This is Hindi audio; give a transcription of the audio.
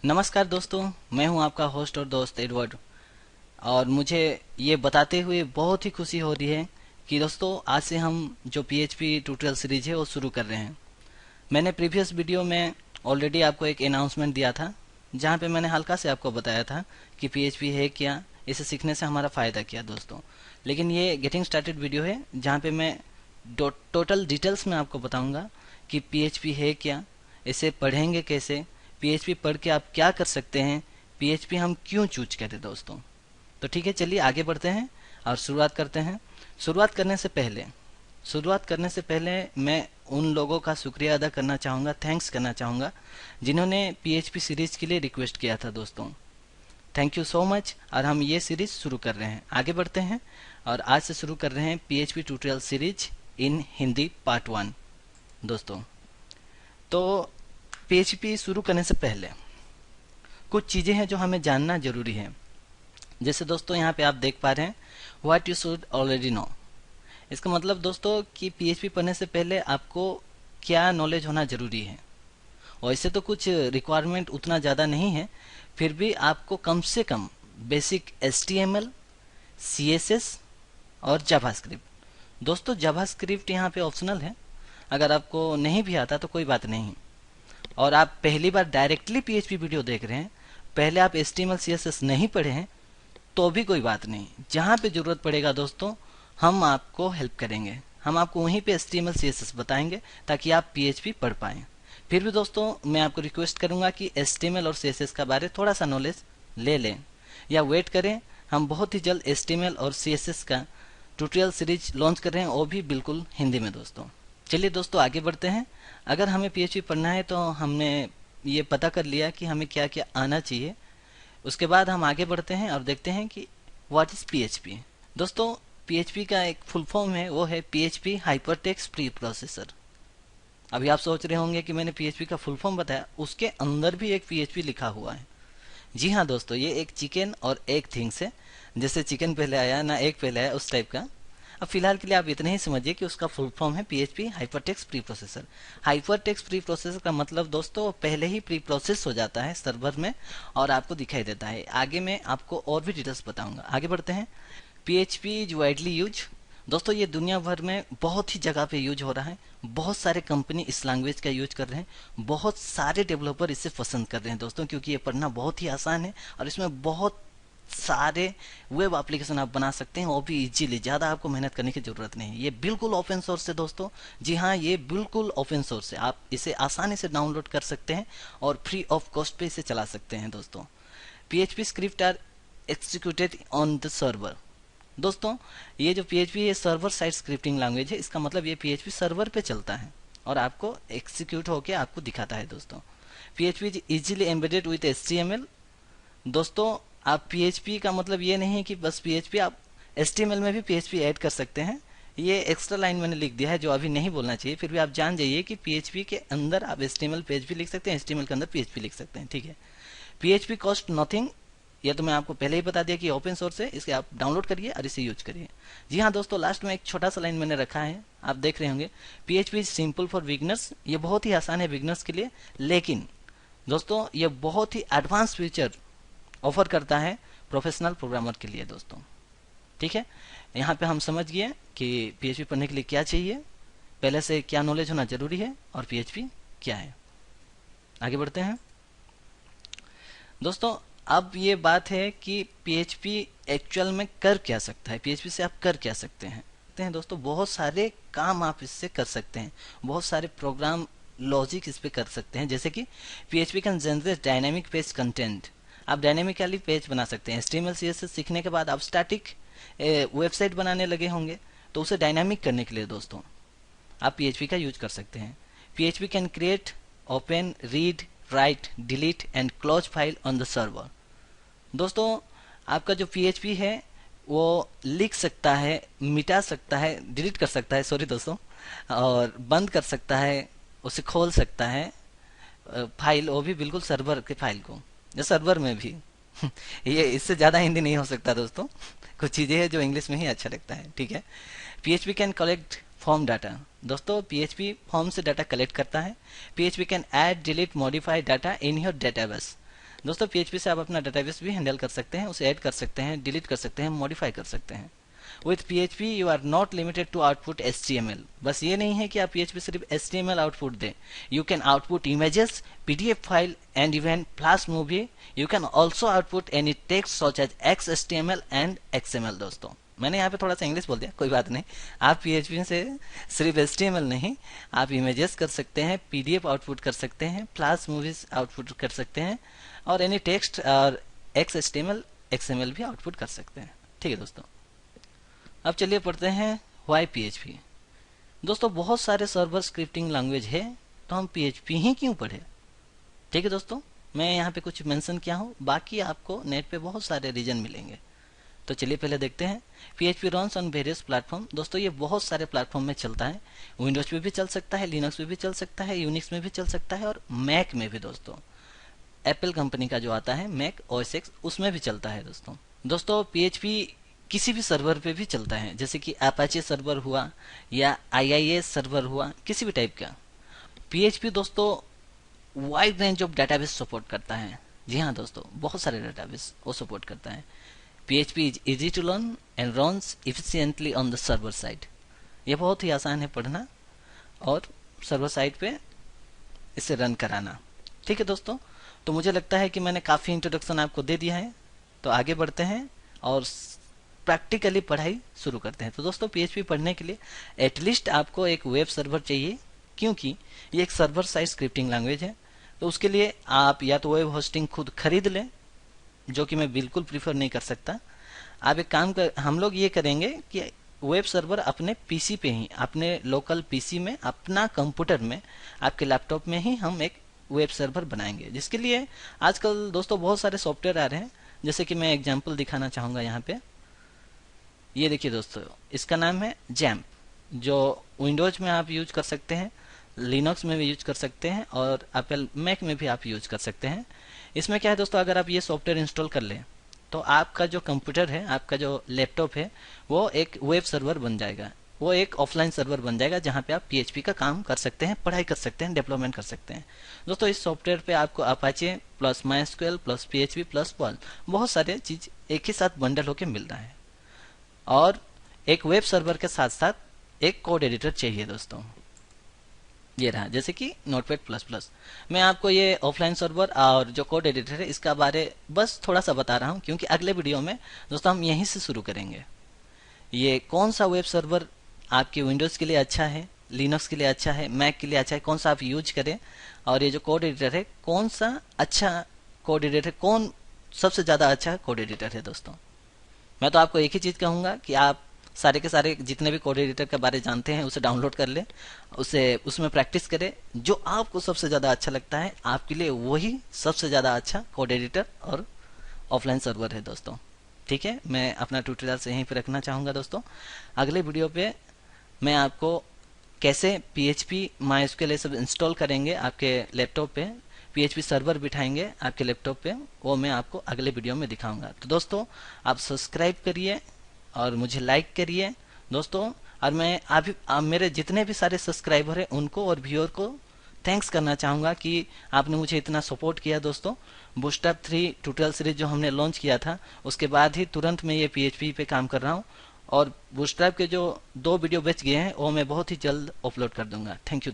नमस्कार दोस्तों, मैं हूं आपका होस्ट और दोस्त एडवर्ड। और मुझे ये बताते हुए बहुत ही खुशी हो रही है कि दोस्तों आज से हम जो पीएचपी ट्यूटोरियल सीरीज है वो शुरू कर रहे हैं। मैंने प्रीवियस वीडियो में ऑलरेडी आपको एक अनाउंसमेंट दिया था, जहां पे मैंने हल्का से आपको बताया था कि पीएचपी है क्या, इसे सीखने से हमारा फ़ायदा क्या दोस्तों। लेकिन ये गेटिंग स्टार्टेड वीडियो है, जहाँ पे मैं टोटल डिटेल्स में आपको बताऊंगा कि पीएचपी है क्या, इसे पढ़ेंगे कैसे, पीएचपी पढ़ के आप क्या कर सकते हैं, पीएचपी हम क्यों चूज करें दोस्तों। तो ठीक है, चलिए आगे बढ़ते हैं और शुरुआत करते हैं। शुरुआत करने से पहले शुरुआत करने से पहले मैं उन लोगों का शुक्रिया अदा करना चाहूँगा, थैंक्स करना चाहूँगा, जिन्होंने पीएचपी सीरीज के लिए रिक्वेस्ट किया था दोस्तों। Thank you so much. और हम ये सीरीज शुरू कर रहे हैं, आगे बढ़ते हैं और आज से शुरू कर रहे हैं PHP tutorial series in Hindi part 1 दोस्तों। तो पीएचपी शुरू करने से पहले कुछ चीज़ें हैं जो हमें जानना जरूरी है। जैसे दोस्तों यहाँ पे आप देख पा रहे हैं, what you should already know. इसका मतलब दोस्तों कि पीएचपी पढ़ने से पहले आपको क्या नॉलेज होना जरूरी है। वैसे तो कुछ रिक्वायरमेंट उतना ज़्यादा नहीं है, फिर भी आपको कम से कम बेसिक एचटीएमएल, सीएसएस और जावास्क्रिप्ट। दोस्तों जावास्क्रिप्ट यहाँ पे ऑप्शनल है, अगर आपको नहीं भी आता तो कोई बात नहीं। और आप पहली बार डायरेक्टली पीएचपी वीडियो देख रहे हैं, पहले आप एचटीएमएल सीएसएस नहीं पढ़े हैं, तो भी कोई बात नहीं। जहाँ पे जरूरत पड़ेगा दोस्तों, हम आपको हेल्प करेंगे, हम आपको वहीं पे एचटीएमएल सीएसएस बताएंगे ताकि आप पीएचपी पढ़ पाएं। फिर भी दोस्तों मैं आपको रिक्वेस्ट करूंगा कि एचटीएमएल और सीएसएस का बारे थोड़ा सा नॉलेज ले लें या वेट करें। हम बहुत ही जल्द एचटीएमएल और सीएसएस का ट्यूटोरियल सीरीज लॉन्च कर रहे हैं, वो भी बिल्कुल हिंदी में दोस्तों। चलिए दोस्तों आगे बढ़ते हैं। अगर हमें पीएचपी पढ़ना है तो हमने ये पता कर लिया कि हमें क्या क्या आना चाहिए। उसके बाद हम आगे बढ़ते हैं और देखते हैं कि व्हाट इज पीएचपी। दोस्तों पीएचपी का एक फुल फॉर्म है, वो है पीएचपी हाइपरटेक्स्ट प्री प्रोसेसर। अभी आप सोच रहे होंगे कि मैंने पीएचपी का फुल फॉर्म बताया, उसके अंदर भी एक पीएचपी लिखा हुआ है। जी हाँ दोस्तों, ये एक चिकन और एक थिंग्स है। जैसे चिकन पहले आया ना एग पहले आया, उस टाइप का। अब फिलहाल के लिए आप इतने ही समझिए कि उसका फुल फॉर्म है PHP hypertext pre processor. Hypertext pre processor का मतलब दोस्तों पहले ही प्री प्रोसेस हो जाता है सर्वर में और आपको दिखाई देता है। आगे मैं आपको और भी डिटेल्स बताऊंगा, आगे बढ़ते हैं। PHP is widely use. दोस्तों ये दुनिया भर में बहुत ही जगह पे यूज हो रहा है, बहुत सारे कंपनी इस लैंग्वेज का यूज कर रहे हैं, बहुत सारे डेवलपर इसे पसंद कर रहे हैं दोस्तों, क्योंकि ये पढ़ना बहुत ही आसान है और इसमें बहुत सारे वेब एप्लीकेशन आप बना सकते हैं, वो भी इजीली। ज़्यादा आपको मेहनत करने की ज़रूरत नहीं है। ये बिल्कुल ओपन सोर्स है दोस्तों। जी हाँ, ये बिल्कुल ओपन सोर्स है, आप इसे आसानी से डाउनलोड कर सकते हैं और फ्री ऑफ कॉस्ट पे इसे चला सकते हैं दोस्तों। PHP script are executed on the server. दोस्तों ये जो पीएचपी है सर्वर साइड स्क्रिप्टिंग लैंग्वेज है, इसका मतलब ये पीएचपी सर्वर पे चलता है और आपको एक्सिक्यूट होके आपको दिखाता है दोस्तों। PHP is easily embedded with HTML. दोस्तों आप पीएचपी का मतलब ये नहीं कि बस पीएचपी, आप एचटीएमएल में भी पीएचपी ऐड कर सकते हैं। ये एक्स्ट्रा लाइन मैंने लिख दिया है जो अभी नहीं बोलना चाहिए, फिर भी आप जान जाइए कि पीएचपी के अंदर आप एचटीएमएल पेज भी लिख सकते हैं, एचटीएमएल के अंदर पीएचपी लिख सकते हैं, ठीक है। पीएचपी कॉस्ट नथिंग, ये तो मैं आपको पहले ही बता दिया कि ओपन सोर्स है, इसके आप डाउनलोड करिए और इसे यूज करिए। जी हाँ दोस्तों, लास्ट में एक छोटा सा लाइन मैंने रखा है, आप देख रहे होंगे, PHP is simple for beginners. ये बहुत ही आसान है बिगनर्स के लिए, लेकिन दोस्तों ये बहुत ही एडवांस फीचर ऑफर करता है प्रोफेशनल प्रोग्रामर के लिए दोस्तों, ठीक है। यहाँ पे हम समझ गए कि पीएचपी पढ़ने के लिए क्या चाहिए, पहले से क्या नॉलेज होना जरूरी है और पीएचपी क्या है। आगे बढ़ते हैं दोस्तों। अब ये बात है कि पीएचपी एक्चुअल में कर क्या सकता है, पीएचपी से आप कर क्या सकते हैं दोस्तों। बहुत सारे काम आप इससे कर सकते हैं, बहुत सारे प्रोग्राम लॉजिक इस पे कर सकते हैं। जैसे कि PHP can generate dynamic page content. आप डायनेमिकली पेज बना सकते हैं। एचटीएमएल सीएसएस सीखने के बाद आप स्टैटिक वेबसाइट बनाने लगे होंगे, तो उसे डायनामिक करने के लिए दोस्तों आप पीएचपी का यूज कर सकते हैं। PHP can create, open, read, right, delete and close file on the server. दोस्तों आपका जो पीएचपी है वो लिख सकता है, मिटा सकता है, डिलीट कर सकता है, सॉरी दोस्तों, और बंद कर सकता है, उसे खोल सकता है फाइल, वो भी बिल्कुल सर्वर के फाइल को, जो सर्वर में भी ये इससे ज़्यादा हिंदी नहीं हो सकता दोस्तों, कुछ चीज़ें हैं जो इंग्लिश में ही अच्छा लगता है, ठीक है। PHP can collect form data. दोस्तों पीएचपी फॉर्म से डाटा कलेक्ट करता है। PHP can add, delete, modify data in your database. दोस्तों PHP से आप अपना डेटाबेस भी हैंडल कर सकते हैं, उसे ऐड कर सकते हैं, डिलीट कर सकते हैं, मॉडिफाई कर सकते हैं। With PHP you are not limited to output HTML। बस ये नहीं है कि आप PHP सिर्फ HTML आउटपुट दें, you can output images, PDF file and even flash movie. You can also output any text such as XHTML and XML। दोस्तों मैंने यहाँ पे थोड़ा सा इंग्लिश बोल दिया, कोई बात नहीं। आप PHP से सिर्फ HTML नहीं, आप इमेजेस कर सकते हैं, PDF आउटपुट कर सकते हैं, फ्लैश मूवीज आउटपुट कर सकते हैं, और एनी टेक्स्ट और XHTML XML भी आउटपुट कर सकते हैं। ठीक है दोस्तों, अब चलिए पढ़ते हैं वाई PHP। दोस्तों बहुत सारे सर्वर स्क्रिप्टिंग लैंग्वेज है, तो हम PHP ही क्यों पढ़े? ठीक है दोस्तों, मैं यहाँ पे कुछ मेंशन किया हूँ, बाकी आपको नेट पे बहुत सारे रीजन मिलेंगे। तो चलिए पहले देखते हैं। PHP runs on various platform. दोस्तों ये बहुत सारे प्लेटफॉर्म में चलता है, विंडोज पे भी चल सकता है, लिनक्स पे भी चल सकता है, यूनिक्स में भी चल सकता है, और मैक में भी। दोस्तों एप्पल कंपनी का जो आता है मैक OS X, उसमें भी चलता है। दोस्तों PHP किसी भी सर्वर पे भी चलता है, जैसे कि अपाचे सर्वर हुआ या IIS सर्वर हुआ, किसी भी टाइप का। PHP दोस्तों wide range of database support करता है। जी हाँ दोस्तों, बहुत सारे डाटाबेस वो सपोर्ट करता है। PHP is easy to learn and runs efficiently on the server side। ये बहुत ही आसान है पढ़ना और सर्वर साइड पे इसे रन कराना। ठीक है दोस्तों, तो मुझे लगता है कि मैंने काफ़ी इंट्रोडक्शन आपको दे दिया है, तो आगे बढ़ते हैं और प्रैक्टिकली पढ़ाई शुरू करते हैं। तो दोस्तों PHP पढ़ने के लिए एटलीस्ट आपको एक वेब सर्वर चाहिए, क्योंकि ये एक सर्वर साइड स्क्रिप्टिंग लैंग्वेज है। तो उसके लिए आप या तो वेब होस्टिंग खुद खरीद लें, जो कि मैं बिल्कुल प्रीफर नहीं कर सकता। आप एक काम कर, हम लोग ये करेंगे कि वेब सर्वर अपने पीसी पे ही, अपने लोकल पीसी में, अपना कंप्यूटर में, आपके लैपटॉप में ही हम एक वेब सर्वर बनाएंगे, जिसके लिए आजकल दोस्तों बहुत सारे सॉफ्टवेयर आ रहे हैं। जैसे कि मैं एग्जांपल दिखाना चाहूँगा यहाँ पे। ये देखिए दोस्तों, इसका नाम है जैम्प, जो विंडोज में आप यूज कर सकते हैं, लिनक्स में भी यूज कर सकते हैं, और एप्पल मैक में भी आप यूज कर सकते हैं। इसमें क्या है दोस्तों, अगर आप ये सॉफ्टवेयर इंस्टॉल कर लें तो आपका जो कंप्यूटर है, आपका जो लैपटॉप है, वो एक वेब सर्वर बन जाएगा, वो एक ऑफलाइन सर्वर बन जाएगा, जहाँ पे आप PHP का काम कर सकते हैं, पढ़ाई कर सकते हैं, डेवलपमेंट कर सकते हैं। दोस्तों इस सॉफ्टवेयर पे आपको Apache plus MySQL plus PHP plus Perl, बहुत सारे चीज एक ही साथ बंडल होके मिल रहा है, और एक वेब सर्वर के साथ साथ एक कोड एडिटर चाहिए दोस्तों। ये रहा, जैसे कि Notepad++। मैं आपको ये ऑफलाइन सर्वर और जो कोड एडिटर है इसका बारे बस थोड़ा सा बता रहा हूँ, क्योंकि अगले वीडियो में दोस्तों हम यहीं से शुरू करेंगे। ये कौन सा वेब सर्वर आपके विंडोज के लिए अच्छा है, लिनक्स के लिए अच्छा है, मैक के लिए अच्छा है, कौन सा आप यूज करें, और ये जो कोड एडिटर है कौन सा अच्छा कोड एडिटर, कौन सबसे ज़्यादा अच्छा कोड एडिटर है। दोस्तों मैं तो आपको एक ही चीज़ कहूँगा कि आप सारे के सारे जितने भी कोड एडिटर के बारे जानते हैं उसे डाउनलोड कर लें, उसे उसमें प्रैक्टिस करें। जो आपको सबसे ज़्यादा अच्छा लगता है, आपके लिए वही सबसे ज़्यादा अच्छा कोड एडिटर और ऑफलाइन सर्वर है दोस्तों। ठीक है, मैं अपना ट्यूटोरियल से यहीं पे रखना चाहूँगा दोस्तों। अगले वीडियो पे मैं आपको कैसे PHP MySQL ये सब इंस्टॉल करेंगे आपके लैपटॉप पे, PHP सर्वर बिठाएंगे आपके लैपटॉप पे, वो मैं आपको अगले वीडियो में दिखाऊंगा। तो दोस्तों आप सब्सक्राइब करिए और मुझे लाइक करिए दोस्तों। और मैं अभी मेरे जितने भी सारे सब्सक्राइबर हैं उनको और व्यूअर को थैंक्स करना चाहूँगा कि आपने मुझे इतना सपोर्ट किया दोस्तों। बूटस्ट्रैप 3 ट्यूटोरियल सीरीज जो हमने लॉन्च किया था, उसके बाद ही तुरंत मैं ये PHP पे काम कर रहा हूँ, और बूटस्ट्रैप के जो 2 वीडियो बच गए हैं वो मैं बहुत ही जल्द अपलोड कर दूंगा। Thank you.